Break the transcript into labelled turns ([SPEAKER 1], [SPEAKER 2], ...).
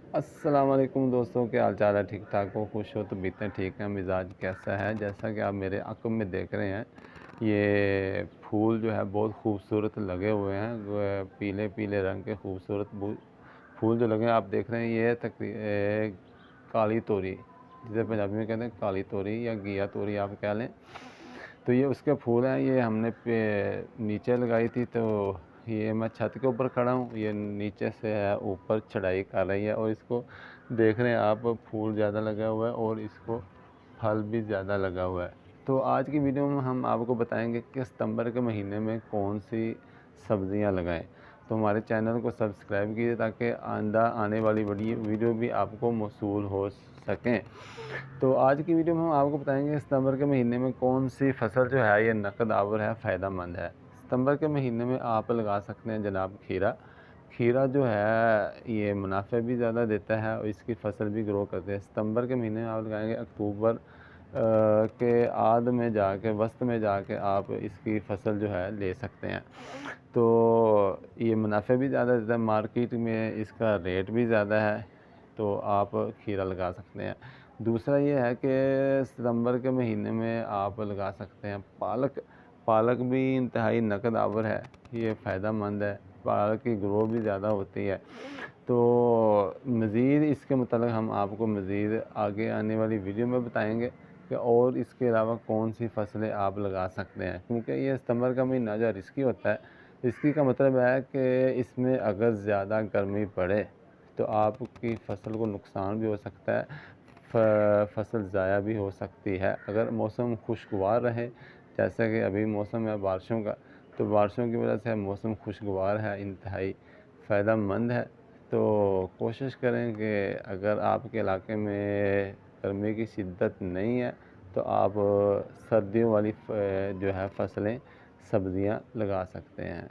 [SPEAKER 1] अस्सलाम वालेकुम दोस्तों, क्या हाल चाल है? ठीक ठाक हो, खुश हो तो बीतें ठीक हैं। मिजाज कैसा है? जैसा कि आप मेरे अक़ब में देख रहे हैं, ये फूल जो है बहुत खूबसूरत लगे हुए हैं। पीले पीले रंग के खूबसूरत फूल जो लगे हैं, आप देख रहे हैं। ये काली तोरी, जिसे पंजाबी में कहते हैं काली तोरी या घिया तोरी आप कह लें। तो ये उसके फूल हैं। ये हमने नीचे लगाई थी, तो ये मैं छत के ऊपर खड़ा हूँ, ये नीचे से है ऊपर चढ़ाई कर रही है। और इसको देख रहे हैं आप, फूल ज़्यादा लगा हुआ है और इसको फल भी ज़्यादा लगा हुआ है। तो आज की वीडियो में हम आपको बताएंगे कि सितंबर के महीने में कौन सी सब्ज़ियां लगाएं। तो हमारे चैनल को सब्सक्राइब कीजिए ताकि आइंदा आने वाली बड़ी वीडियो भी आपको मौसूल हो सकें। तो आज की वीडियो में हम आपको बताएंगे सितंबर के महीने में कौन सी फसल जो है ये नकद आवर है, फ़ायदा मंद है। सितंबर के महीने में आप लगा सकते हैं जनाब खीरा। खीरा जो है ये मुनाफे भी ज़्यादा देता है और इसकी फसल भी ग्रो करते हैं। सितंबर के महीने में आप लगाएंगे, अक्टूबर के आध में जाके वस्त में जाके आप इसकी फसल जो है ले सकते हैं। तो ये मुनाफे भी ज़्यादा देता है, मार्केट में इसका रेट भी ज़्यादा है, तो आप खीरा लगा सकते हैं। दूसरा ये है कि सितंबर के महीने में आप लगा सकते हैं पालक। पालक भी इंतहाई नकद आवर है, ये फ़ायदा मंद है, पालक की ग्रो भी ज़्यादा होती है। तो मज़ीद इसके मतलब हम आपको मज़ीद आगे आने वाली वीडियो में बताएंगे कि और इसके अलावा कौन सी फसलें आप लगा सकते हैं, क्योंकि ये सितंबर का महीना जो रिस्की होता है। रिस्की का मतलब है कि इसमें अगर ज़्यादा गर्मी पड़े तो आपकी फसल को नुकसान भी हो सकता है, फसल ज़ाया भी हो सकती है। अगर मौसम खुशगवार रहे, जैसा कि अभी मौसम है बारिशों का, तो बारिशों की वजह से मौसम खुशगवार है, इंतहाई फ़ायदा मंद है। तो कोशिश करें कि अगर आपके इलाके में गर्मी की शिद्दत नहीं है तो आप सर्दियों वाली जो है फसलें, सब्ज़ियां लगा सकते हैं।